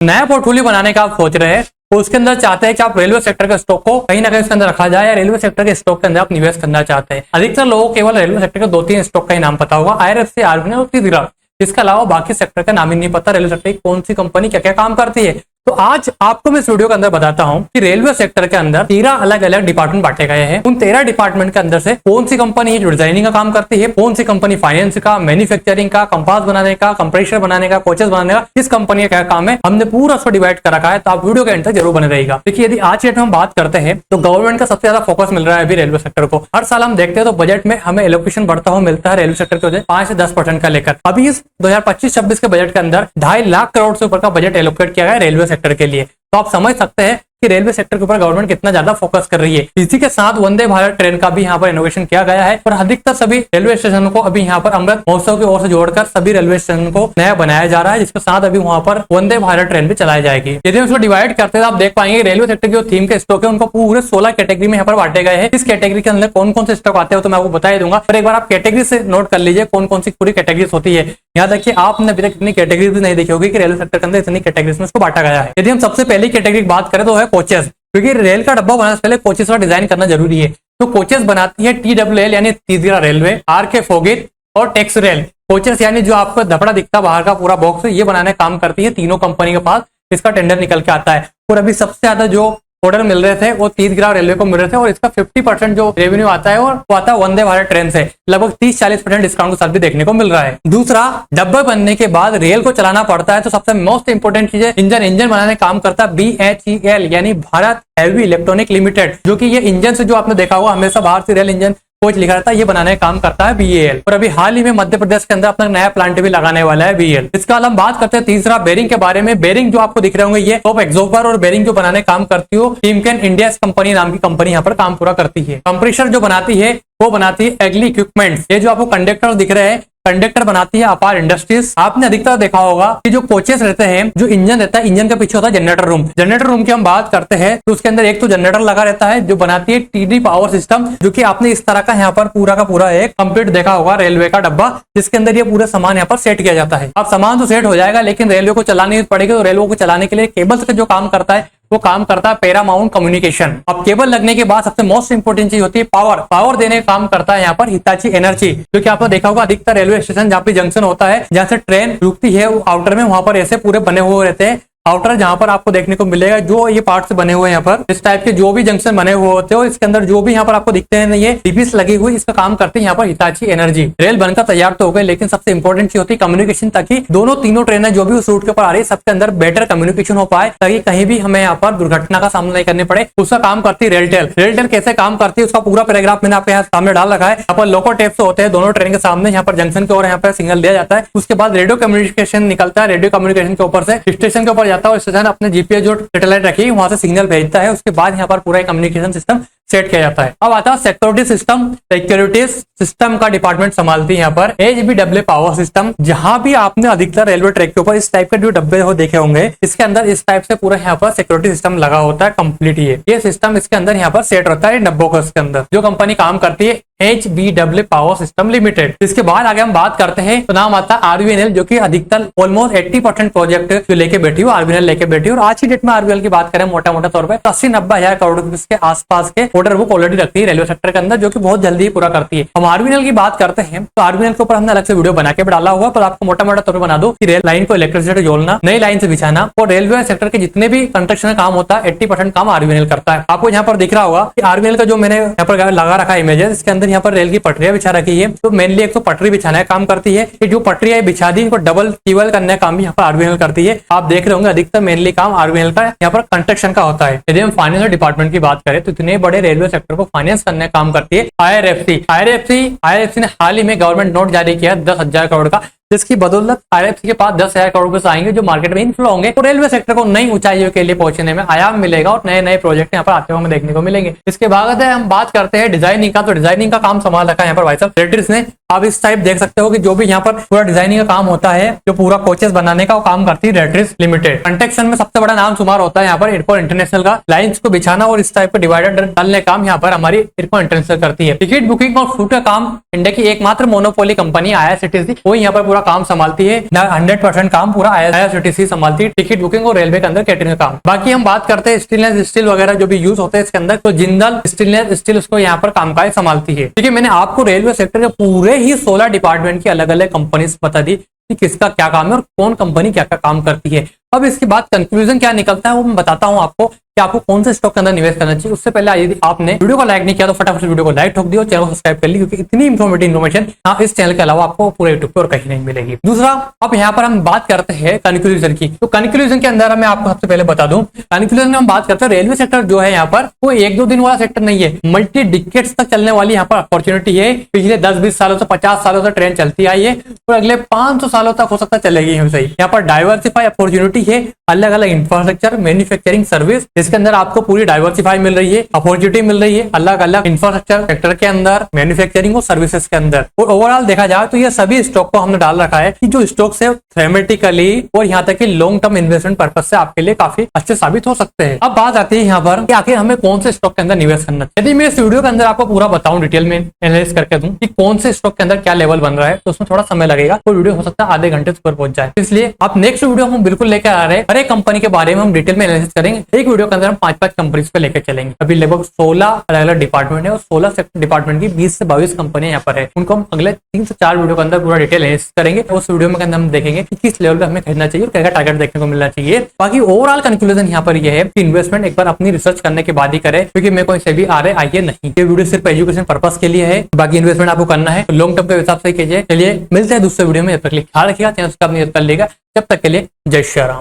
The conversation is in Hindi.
नया पोर्टफोलियो बनाने का आप सोच रहे हैं तो उसके अंदर चाहते हैं कि आप रेलवे सेक्टर के स्टॉक को कहीं ना कहीं उसके अंदर रखा जाए या रेलवे सेक्टर के स्टॉक के अंदर आप निवेश करना चाहते हैं। अधिकतर लोगों को केवल रेलवे सेक्टर के 2-3 स्टॉक का ही नाम पता होगा, IRFC, आरबीएल और तीसरा। इसके अलावा बाकी सेक्टर का नाम ही नहीं पता, रेलवे सेक्टर की कौन सी कंपनी क्या क्या काम करती है। तो आज आपको मैं इस वीडियो के अंदर बताता हूं कि रेलवे सेक्टर के अंदर 13 अलग अलग डिपार्टमेंट बांटे गए हैं। उन 13 डिपार्टमेंट के अंदर से कौन सी कंपनी है जो डिजाइनिंग का काम करती है, कौन सी कंपनी फाइनेंस का, मैन्युफैक्चरिंग का, कंपास बनाने का, कंप्रेशर बनाने का, कोचेस बनाने का, किस कंपनी का क्या काम है, हमने पूरा उसको डिवाइड कर रखा है। तो आप वीडियो के एंड तक जरूर बने रहेगा। देखिए, यदि आज की डेट में हम बात करते हैं तो गवर्नमेंट का सबसे ज्यादा फोकस मिल रहा है अभी रेलवे सेक्टर को। हर साल हम देखते हैं तो बजट में हमें एलोकेशन बढ़ता हुआ मिलता है रेलवे सेक्टर के 5 से 10% का लेकर। अभी इस 2025-26 के बजट के अंदर 2.5 लाख करोड़ से ऊपर का बजट एलोकेट किया गया है रेलवे सेक्टर के लिए। तो आप समझ सकते हैं कि रेलवे सेक्टर के ऊपर गवर्नमेंट कितना ज्यादा फोकस कर रही है। इसी के साथ वंदे भारत ट्रेन का भी यहाँ पर इनोवेशन किया गया है और अधिकतर सभी रेलवे स्टेशन को अभी यहाँ पर अमृत महोत्सव की ओर से जोड़कर सभी रेलवे स्टेशन को नया बनाया जा रहा है, जिसके साथ अभी वहाँ पर वंदे भारत ट्रेन भी चलाई जाएगी। यदि हम उसको डिवाइड करते हैं तो आप देख पाएंगे रेलवे सेक्टर के जो थीम के स्टॉक है उनको पूरे 16 कैटेगरी में यहाँ पर बांटे गए हैं। इस कैटेगरी के अंदर कौन कौन से स्टॉक आते हैं तो मैं आपको बता दूंगा, पर एक बार आप कैटेगरी से नोट कर लीजिए कौन कौन सी पूरी कैटेगरी होती है। यहाँ देखिए, आपने अभी तक इतनी कैटेगरी भी नहीं देखी होगी कि रेलवे सेक्टर के अंदर इतनी कैटेगरीज में इसको बांटा गया है। यदि हम सबसे पहली कैटेगरी की बात करें तो है कोचेस, क्योंकि रेल का डब्बा बनाने से पहले कोचेस का डिजाइन करना जरूरी है। तो कोचेस बनाती है TWL यानी तीसरा रेलवे, RK फोगित और टेक्स रेल। कोचेस यानी जो आपको धपड़ा दिखता बाहर का पूरा बॉक्स है, ये बनाने का काम करती है। तीनों कंपनी के पास इसका टेंडर निकल के आता है और अभी सबसे ज्यादा जो ऑर्डर मिल रहे थे वो तीसरा रेलवे को मिल रहे थे और इसका 50% जो रेवेन्यू आता है वो आता है वंदे भारत ट्रेन से। लगभग 30-40% डिस्काउंट के साथ भी देखने को मिल रहा है। दूसरा, डब्बे बनने के बाद रेल को चलाना पड़ता है तो सबसे मोस्ट इंपोर्टेंट चीज है इंजन बनाने का काम करता है BHEL यानी भारत हेवी इलेक्ट्रॉनिक लिमिटेड, जो कि ये इंजन से जो आपने देखा होगा हमेशा बाहर से रेल इंजन कोच लिखा रहता है, ये बनाने का काम करता है BEL। और अभी हाल ही में मध्य प्रदेश के अंदर अपना नया प्लांट भी लगाने वाला है BEL। इसका हम बात करते हैं तीसरा बेरिंग के बारे में। बेरिंग जो आपको दिख रहे होंगे ये टॉप एक्सोपर और बेरिंग जो बनाने का काम करती हो टिमकेन इंडिया कंपनी नाम की कंपनी यहाँ पर काम पूरा करती है। कंप्रेशर जो बनाती है वो बनाती है एग्ली इक्विपमेंट्स। ये जो आपको कंडक्टर दिख रहे हैं कंडक्टर बनाती है अपार इंडस्ट्रीज। आपने अधिकतर देखा होगा कि जो कोचेस रहते हैं, जो इंजन रहता है, इंजन के पीछे होता है जनरेटर रूम। जनरेटर रूम की हम बात करते हैं तो उसके अंदर एक तो जनरेटर लगा रहता है जो बनाती है TD पावर सिस्टम, जो कि आपने इस तरह का यहाँ पर पूरा का पूरा एक कंप्लीट देखा होगा रेलवे का डब्बा, जिसके अंदर ये पूरा सामान यहाँ पर सेट किया जाता है। अब सामान तो सेट हो जाएगा लेकिन रेलवे को चलानी पड़ेगी, तो रेलवे को चलाने के लिए केबल्स का जो काम करता है वो काम करता है पैरामाउंट कम्युनिकेशन। अब केबल लगने के बाद सबसे मोस्ट इंपोर्टेंट चीज होती है पावर देने का काम करता है यहाँ पर हिताची एनर्जी, जो कि आपने देखा होगा अधिकतर रेलवे स्टेशन जहाँ पे जंक्शन होता है जहाँ से ट्रेन रुकती है आउटर में, वहां पर ऐसे पूरे बने हुए रहते हैं आउटर, जहां पर आपको देखने को मिलेगा जो ये पार्ट से बने हुए हैं यहाँ पर इस टाइप के जो भी जंक्शन बने हुए होते हैं और इसके अंदर जो भी यहाँ पर आपको दिखते हैं ये डीपीस लगी हुई, इसका काम करते हैं यहाँ पर हिताची एनर्जी। रेल बनकर तैयार तो हो गए लेकिन सबसे इंपॉर्टेंट चीज होती है कम्युनिकेशन, ताकि दोनों तीनों ट्रेनें जो भी उस रूट के ऊपर आ रही है सबके अंदर बेटर कम्युनिकेशन हो पाए, ताकि कहीं भी हमें यहाँ पर दुर्घटना का सामना नहीं करने पड़े। उसका काम करती है रेलटेल। रेलटेल कैसे काम करती है उसका पूरा पैराग्राफ मैंने आपके यहाँ सामने डाल रखा है। यहाँ पर लोको टेप्स होते हैं दोनों ट्रेन के सामने, यहाँ पर जंक्शन के और यहाँ पर सिग्नल दिया जाता है। उसके बाद रेडियो कम्युनिकेशन निकलता है, रेडियो कम्युनिकेशन के ऊपर से स्टेशन के ऊपर जाता है और स्टेशन अपने जीपीएस जो सैटेलाइट रखी है वहां से सिग्नल भेजता है। उसके बाद यहाँ पर पूरा कम्युनिकेशन सिस्टम सेट किया जाता है। अब आता है सिक्योरिटी सिस्टम। सिक्योरिटी सिस्टम का डिपार्टमेंट संभालती है यहाँ पर HBW पावर सिस्टम। जहां भी आपने अधिकतर रेलवे ट्रैक के ऊपर इस टाइप के जो डब्बे हो देखे होंगे, इसके अंदर इस टाइप से पूरा यहाँ पर सिक्योरिटी सिस्टम लगा होता है कंप्लीट। ये सिस्टम इसके अंदर यहाँ पर सेट होता है डब्बों के इसके अंदर। जो कंपनी काम करती है HBW पावर सिस्टम लिमिटेड। इसके बाद आगे हम बात करते हैं तो नाम आता है RVNL, जो कि अधिकतर ऑलमोस्ट 80% प्रोजेक्ट जो लेके बैठी हो RVNL लेके बैठी हो। और आज की डेट में RVNL की बात करें मोटा मोटा तौर पर 80-90 हजार करोड़ रुपए के आसपास के ऑर्डर बुक ऑलरेडी रखती है रेलवे सेक्टर के अंदर, जो कि बहुत जल्दी ही पूरा करती है। हम RVNL की बात करते हैं तो RVNL के ऊपर हमने अलग से वीडियो बना के डाला हुआ, पर आपको मोटा मोटा तौर पर बना दो कि रेल लाइन को इलेक्ट्रिसिटी जोड़ना, नई लाइन से बिछाना और रेलवे सेक्टर के जितने भी कंस्ट्रक्शन का काम होता है 80% काम RVNL करता है। आपको यहाँ पर दिख रहा होगा कि RVNL का जो मैंने यहाँ पर लगा रखा है इमेजेस, इसके अंदर यहाँ पर रेल की पटरियां बिछा रखी है। तो मेनली एक तो पटरी बिछाने का काम करती है, कि जो पटरियां बिछा दी इनको डबल टिवल करने का काम भी यहाँ पर RVNL करती है। आप देख रहे होंगे अधिकतर मेनली काम RVNL का यहाँ पर कंस्ट्रक्शन का होता है। यदि हम फाइनेंशियल डिपार्टमेंट की बात करें तो इतने बड़े रेलवे सेक्टर को फाइनेंस करने का काम करती है IRFC ने हाल ही में गवर्नमेंट नोट जारी किया 10,000 करोड़ का, जिसकी बदौलत IRFC के पास 10,000 करोड़ रुपए आएंगे जो मार्केट में इनफ्लो होंगे। तो रेलवे सेक्टर को नई ऊंचाइयों के लिए पहुंचने में आयाम मिलेगा और नए नए प्रोजेक्ट यहाँ पर आते हुए हमें देखने को मिलेंगे। इसके बाद हम बात करते हैं डिजाइनिंग का। तो डिजाइनिंग का काम संभाल रखा है यहाँ पर भाई साहब रेड्रिस ने। आप इस टाइप देख सकते हो कि जो भी यहाँ पर पूरा डिजाइनिंग का काम होता है, जो पूरा कोचेस बनाने का वो काम करती है रेड्रिस लिमिटेड। कंस्ट्रक्शन में सबसे बड़ा नाम शुमार होता है यहाँ पर एयरपोर्ट इंटरनेशनल का। लाइंस को बिछाना और इस टाइप के डिवाइडर डालने का काम यहाँ पर हमारी एयरपोर्ट इंटरनेशनल करती है। टिकट बुकिंग और फूड का काम इंडिया की एकमात्र मोनोपोली कंपनी IRCTC वो यहाँ पर पूरा काम संभालती है, 100% काम पूरा IRCTC संभालती है, टिकट बुकिंग और रेलवे के अंदर कैटरिंग का काम। बाकी हम बात करते हैं स्टेनलेस स्टील वगैरह जो भी यूज होते हैं इसके अंदर, तो जिंदल स्टेनलेस स्टील उसको यहाँ पर कामकाज संभालती है। ठीक है, मैंने आपको रेलवे सेक्टर के पूरे ही 16 डिपार्टमेंट की अलग अलग कंपनीज बता दी कि किसका क्या काम है और कौन कंपनी क्या क्या काम करती है। अब इसके बाद कंक्लूजन क्या निकलता है वो मैं बताता हूं आपको कि आपको कौन से स्टॉक के अंदर निवेश करना चाहिए। उससे पहले यदि आपने वीडियो को लाइक नहीं किया तो फटाफट से वीडियो को लाइक ठोक दियो, चैनल को सब्सक्राइब कर ली, क्योंकि इतनी इन्फॉर्मेशन इस चैनल के अलावा आपको पूरे यूट्यूब पे और कहीं नहीं मिलेगी। दूसरा, अब यहाँ पर हम बात करते हैं कंक्लूजन की। तो कंक्लूजन के अंदर मैं आपको सबसे पहले बता दूं, कंक्लूजन में हम बात करते हैं रेलवे सेक्टर जो है यहाँ पर वो 1-2 दिन वाला सेक्टर नहीं है, मल्टी डिकेड्स तक चलने वाली यहाँ पर अपॉर्चुनिटी है। पिछले 10-20 सालों से 50 सालों से ट्रेन चलती आई है और अगले 500 सालों तक हो सकता है चलेगी। यहाँ पर डाइवर्सिफाई अपॉर्चुनिटी है, अलग अलग इंफ्रास्ट्रक्चर, मैन्युफैक्चरिंग, सर्विस, जिसके अंदर आपको पूरी डाइवर्सिफाई मिल रही है, अपॉर्चुनिटी मिल रही है अलग अलग इंफ्रास्ट्रक्चर सेक्टर के अंदर, मैन्युफैक्चरिंग और सर्विसेज के अंदर। और ओवरऑल देखा जाए तो ये सभी स्टॉक को हमने डाल रखा है कि जो स्टॉक से थेमेटिकली और यहाँ तक कि लॉन्ग टर्म इन्वेस्टमेंट पर्पज से आपके लिए काफी अच्छे साबित हो सकते हैं। अब बात आती है यहाँ पर कि आखिर हमें कौन से स्टॉक के अंदर निवेश करना चाहिए। यदि मैं इस वीडियो के अंदर आपको पूरा बताऊं, डिटेल में एनालाइज करके दूं कि कौन से स्टॉक के अंदर क्या लेवल बन रहा है, तो उसमें थोड़ा समय लगेगा, तो वीडियो हो सकता है आधे घंटे से ऊपर पहुंच जाए। इसलिए आप नेक्स्ट वीडियो हम बिल्कुल लेकर आ रहे हैं, हर एक कंपनी के बारे में हम डिटेल में एनालिसिस करेंगे। एक वीडियो के अंदर हम 5-5 कंपनीज पे लेकर चलेंगे। अभी लगभग 16 अलग अलग डिपार्टमेंट है और 16 डिपार्टमेंट की 20 से 22 कंपनियां यहाँ पर है। उनको हम अगले 3 से 4 वीडियो के अंदर पूरा डिटेल एनालिसिस करेंगे। उस वीडियो में अंदर हम देखेंगे कि किस लेवल पे हमें खरीदना चाहिए और क्या क्या टारगेट देखने को मिलना चाहिए। बाकी ओवरऑल कंक्लूजन यहाँ पर यह है कि इन्वेस्टमेंट एक बार अपनी रिसर्च करने के बाद ही करें, क्योंकि मैं कोई से भी RA नहीं, ये वीडियो सिर्फ एजुकेशन पर्पज के लिए है। बाकी इन्वेस्टमेंट आपको करना है तो लॉन्ग टर्म के हिसाब से कीजिए। चलिए मिलते हैं दूसरे वीडियो में, जब तक ख्याल रखिएगा, चैनल सब्सक्राइब कर लीजिएगा। जब तक के लिए जय श्री राम।